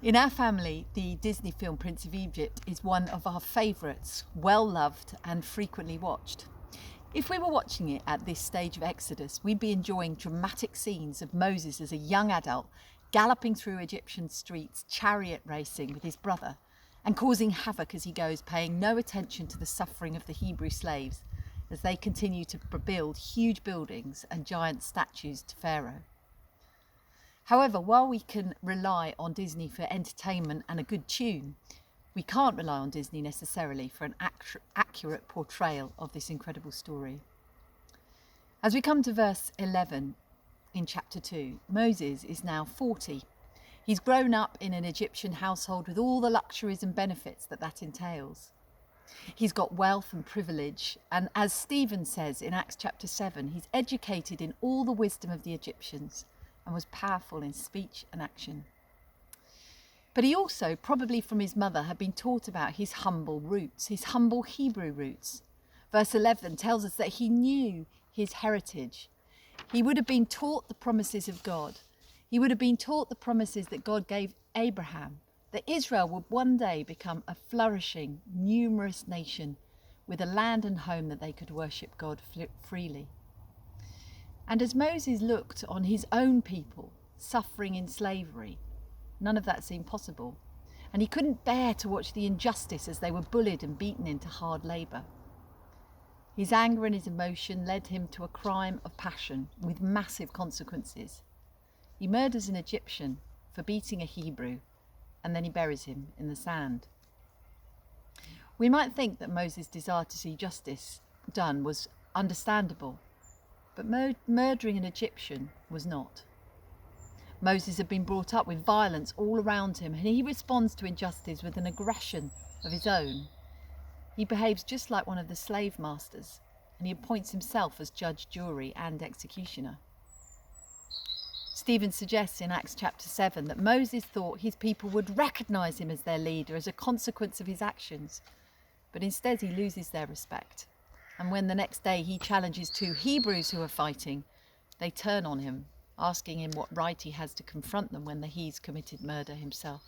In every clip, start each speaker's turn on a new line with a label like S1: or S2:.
S1: In our family, the Disney film Prince of Egypt is one of our favourites, well loved and frequently watched. If we were watching it at this stage of Exodus, we'd be enjoying dramatic scenes of Moses as a young adult galloping through Egyptian streets, chariot racing with his brother, and causing havoc as he goes, paying no attention to the suffering of the Hebrew slaves as they continue to build huge buildings and giant statues to Pharaoh. However, while we can rely on Disney for entertainment and a good tune, we can't rely on Disney necessarily for an accurate portrayal of this incredible story. As we come to verse 11 in chapter 2, Moses is now 40. He's grown up in an Egyptian household with all the luxuries and benefits that entails. He's got wealth and privilege, and as Stephen says in Acts chapter 7, he's educated in all the wisdom of the Egyptians and was powerful in speech and action. But he also, probably from his mother, had been taught about his humble roots, his humble Hebrew roots. Verse 11 tells us that he knew his heritage. He would have been taught the promises of God. He would have been taught the promises that God gave Abraham, that Israel would one day become a flourishing, numerous nation with a land and home that they could worship God freely. And as Moses looked on his own people suffering in slavery, none of that seemed possible. And he couldn't bear to watch the injustice as they were bullied and beaten into hard labour. His anger and his emotion led him to a crime of passion with massive consequences. He murders an Egyptian for beating a Hebrew, and then he buries him in the sand. We might think that Moses' desire to see justice done was understandable, but murdering an Egyptian was not. Moses had been brought up with violence all around him, and he responds to injustice with an aggression of his own. He behaves just like one of the slave masters, and he appoints himself as judge, jury, and executioner. Stephen suggests in Acts chapter 7 that Moses thought his people would recognise him as their leader as a consequence of his actions, but instead he loses their respect. And when the next day he challenges two Hebrews who are fighting, they turn on him, asking him what right he has to confront them when he's committed murder himself.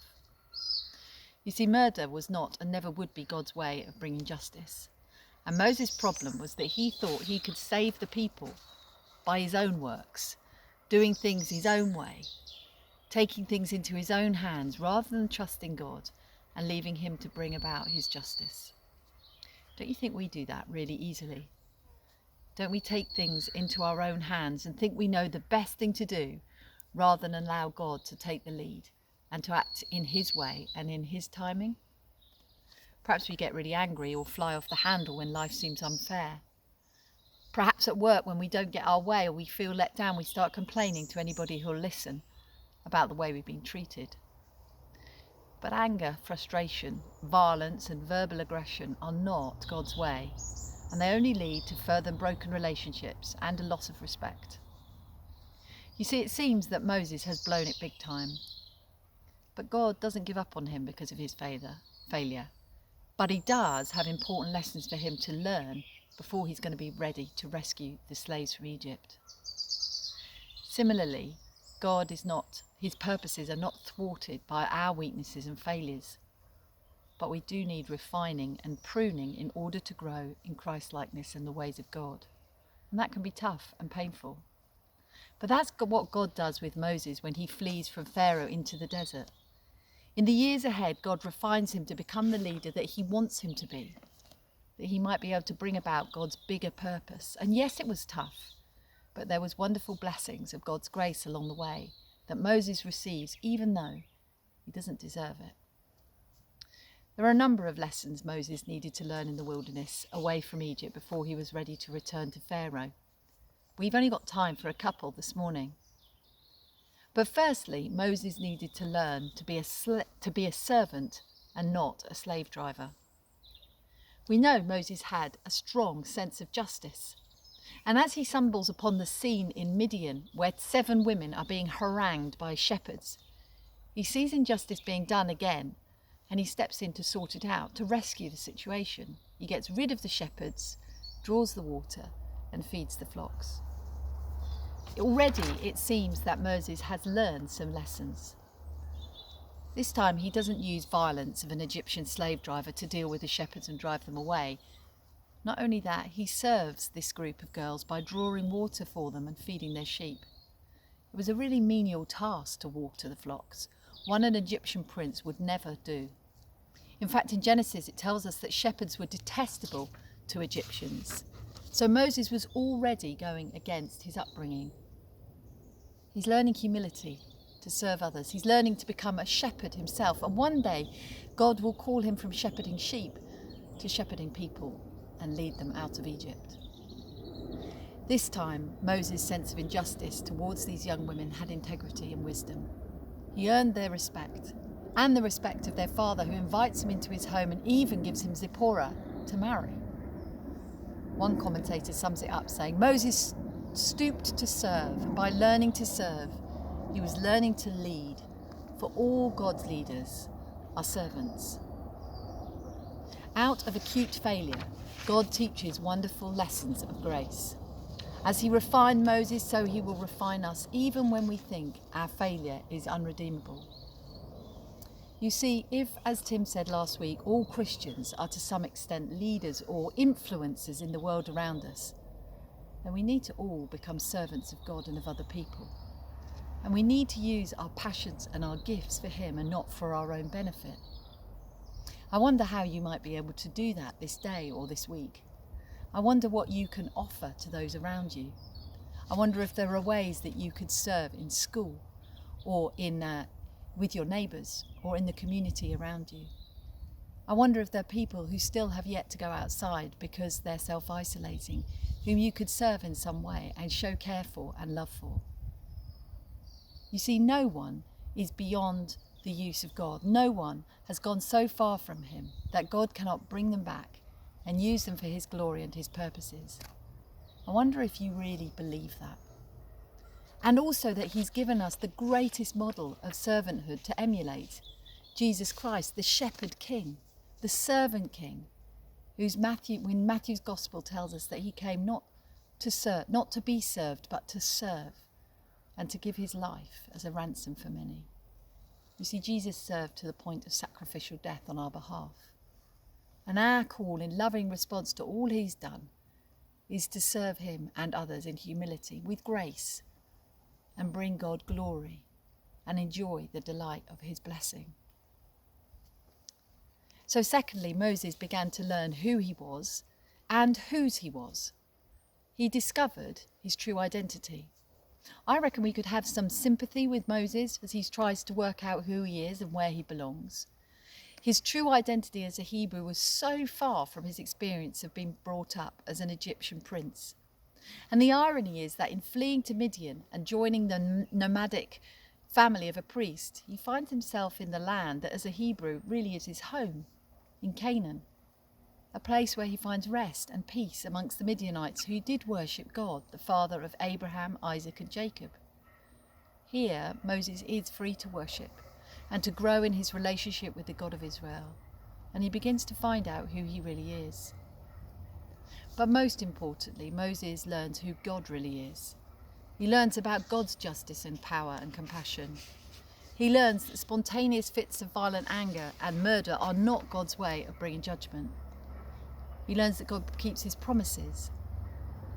S1: You see, murder was not and never would be God's way of bringing justice. And Moses' problem was that he thought he could save the people by his own works, doing things his own way, taking things into his own hands rather than trusting God and leaving him to bring about his justice. Don't you think we do that really easily? Don't we take things into our own hands and think we know the best thing to do rather than allow God to take the lead and to act in his way and in his timing? Perhaps we get really angry or fly off the handle when life seems unfair. Perhaps at work when we don't get our way or we feel let down, we start complaining to anybody who'll listen about the way we've been treated. But anger, frustration, violence and verbal aggression are not God's way, and they only lead to further broken relationships and a loss of respect. You see, it seems that Moses has blown it big time, but God doesn't give up on him because of his failure. But he does have important lessons for him to learn before he's going to be ready to rescue the slaves from Egypt. Similarly, his purposes are not thwarted by our weaknesses and failures. But we do need refining and pruning in order to grow in Christ-likeness and the ways of God. And that can be tough and painful. But that's what God does with Moses when he flees from Pharaoh into the desert. In the years ahead, God refines him to become the leader that he wants him to be, that he might be able to bring about God's bigger purpose. And yes, it was tough, but there was wonderful blessings of God's grace along the way that Moses receives even though he doesn't deserve it. There are a number of lessons Moses needed to learn in the wilderness away from Egypt before he was ready to return to Pharaoh. We've only got time for a couple this morning. But firstly, Moses needed to learn to be a servant and not a slave driver. We know Moses had a strong sense of justice. And as he stumbles upon the scene in Midian, where 7 women are being harangued by shepherds, he sees injustice being done again, and he steps in to sort it out, to rescue the situation. He gets rid of the shepherds, draws the water, and feeds the flocks. Already it seems that Moses has learned some lessons. This time he doesn't use violence of an Egyptian slave driver to deal with the shepherds and drive them away. Not only that, he serves this group of girls by drawing water for them and feeding their sheep. It was a really menial task to water the flocks, one an Egyptian prince would never do. In fact, in Genesis it tells us that shepherds were detestable to Egyptians. So Moses was already going against his upbringing. He's learning humility to serve others. He's learning to become a shepherd himself. And one day God will call him from shepherding sheep to shepherding people and lead them out of Egypt. This time, Moses' sense of injustice towards these young women had integrity and wisdom. He earned their respect and the respect of their father, who invites him into his home and even gives him Zipporah to marry. One commentator sums it up saying, Moses stooped to serve, and by learning to serve, he was learning to lead, for all God's leaders are servants. Out of acute failure, God teaches wonderful lessons of grace. As he refined Moses, so he will refine us, even when we think our failure is unredeemable. You see, if, as Tim said last week, all Christians are to some extent leaders or influencers in the world around us, then we need to all become servants of God and of other people. And we need to use our passions and our gifts for him and not for our own benefit. I wonder how you might be able to do that this day or this week. I wonder what you can offer to those around you. I wonder if there are ways that you could serve in school or with your neighbours or in the community around you. I wonder if there are people who still have yet to go outside because they're self-isolating, whom you could serve in some way and show care for and love for. You see, no one is beyond the use of God. No one has gone so far from him that God cannot bring them back and use them for his glory and his purposes. I wonder if you really believe that. And also that he's given us the greatest model of servanthood to emulate, Jesus Christ, the shepherd king, the servant king, when Matthew's gospel tells us that he came not to be served, but to serve and to give his life as a ransom for many. You see, Jesus served to the point of sacrificial death on our behalf. And our call in loving response to all he's done is to serve him and others in humility, with grace, and bring God glory and enjoy the delight of his blessing. So secondly, Moses began to learn who he was and whose he was. He discovered his true identity. I reckon we could have some sympathy with Moses as he tries to work out who he is and where he belongs. His true identity as a Hebrew was so far from his experience of being brought up as an Egyptian prince. And the irony is that in fleeing to Midian and joining the nomadic family of a priest, he finds himself in the land that as a Hebrew really is his home, in Canaan, a place where he finds rest and peace amongst the Midianites who did worship God, the father of Abraham, Isaac and Jacob. Here, Moses is free to worship and to grow in his relationship with the God of Israel, and he begins to find out who he really is. But most importantly, Moses learns who God really is. He learns about God's justice and power and compassion. He learns that spontaneous fits of violent anger and murder are not God's way of bringing judgment. He learns that God keeps his promises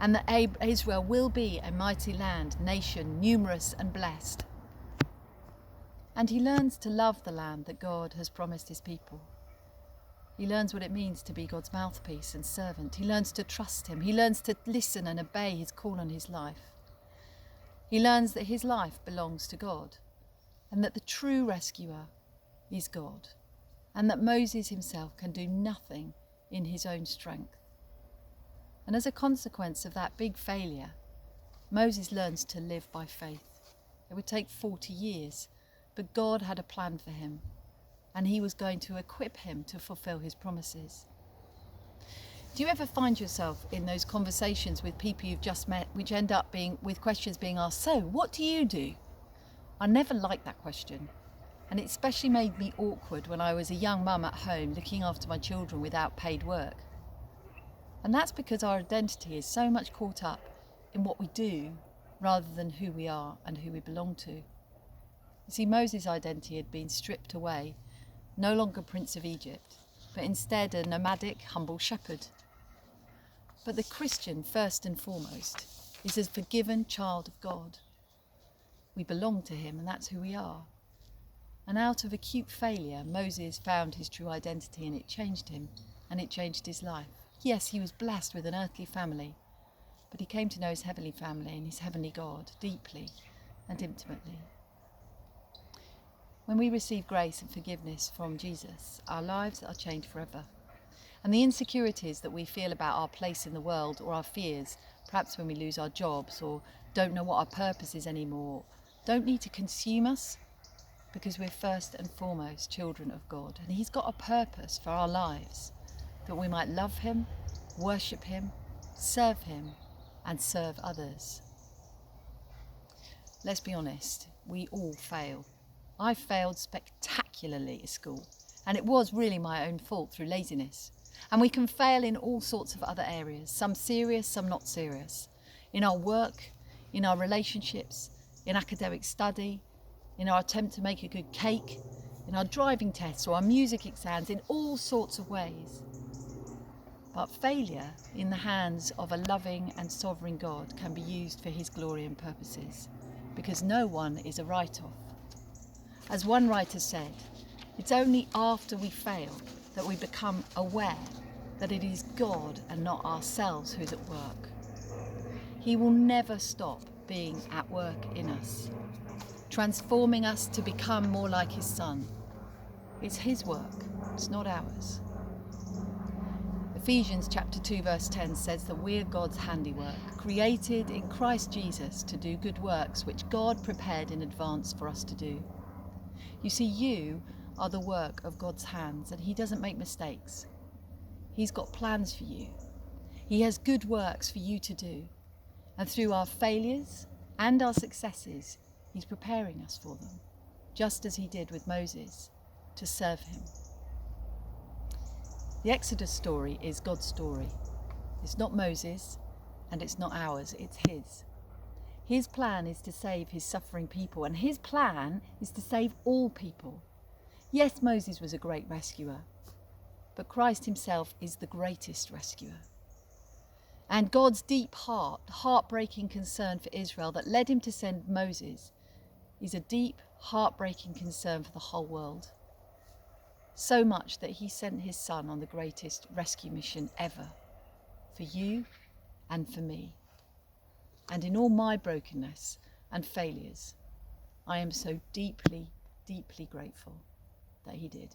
S1: and that Israel will be a mighty land, nation, numerous and blessed. And he learns to love the land that God has promised his people. He learns what it means to be God's mouthpiece and servant. He learns to trust him. He learns to listen and obey his call on his life. He learns that his life belongs to God and that the true rescuer is God, and that Moses himself can do nothing in his own strength. And as a consequence of that big failure, Moses learns to live by faith. It would take 40 years, but God had a plan for him, and he was going to equip him to fulfill his promises. Do you ever find yourself in those conversations with people you've just met, which end up with questions being asked, so what do you do? I never liked that question, and it especially made me awkward when I was a young mum at home looking after my children without paid work. And that's because our identity is so much caught up in what we do rather than who we are and who we belong to. You see, Moses' identity had been stripped away, no longer Prince of Egypt, but instead a nomadic, humble shepherd. But the Christian, first and foremost, is a forgiven child of God. We belong to him, and that's who we are. And out of acute failure, Moses found his true identity, and it changed him, and it changed his life. Yes, he was blessed with an earthly family, but he came to know his heavenly family and his heavenly God deeply and intimately. When we receive grace and forgiveness from Jesus, our lives are changed forever. And the insecurities that we feel about our place in the world, or our fears, perhaps when we lose our jobs or don't know what our purpose is anymore, don't need to consume us, because we're first and foremost children of God. And he's got a purpose for our lives, that we might love him, worship him, serve him, and serve others. Let's be honest, we all fail. I failed spectacularly at school, and it was really my own fault through laziness. And we can fail in all sorts of other areas, some serious, some not serious. In our work, in our relationships, in academic study, in our attempt to make a good cake, in our driving tests or our music exams, in all sorts of ways. But failure in the hands of a loving and sovereign God can be used for his glory and purposes, because no one is a write-off. As one writer said, it's only after we fail that we become aware that it is God and not ourselves who's at work. He will never stop being at work in us, transforming us to become more like his Son. It's his work, it's not ours. Ephesians chapter 2 verse 10 says that we're God's handiwork, created in Christ Jesus to do good works which God prepared in advance for us to do. You see, you are the work of God's hands, and he doesn't make mistakes. He's got plans for you. He has good works for you to do. And through our failures and our successes, he's preparing us for them, just as he did with Moses, to serve him. The Exodus story is God's story. It's not Moses, and it's not ours, it's his. His plan is to save his suffering people, and his plan is to save all people. Yes, Moses was a great rescuer, but Christ himself is the greatest rescuer. And God's deep heartbreaking concern for Israel that led him to send Moses is a deep, heartbreaking concern for the whole world. So much that he sent his Son on the greatest rescue mission ever, for you and for me. And in all my brokenness and failures, I am so deeply, deeply grateful that he did.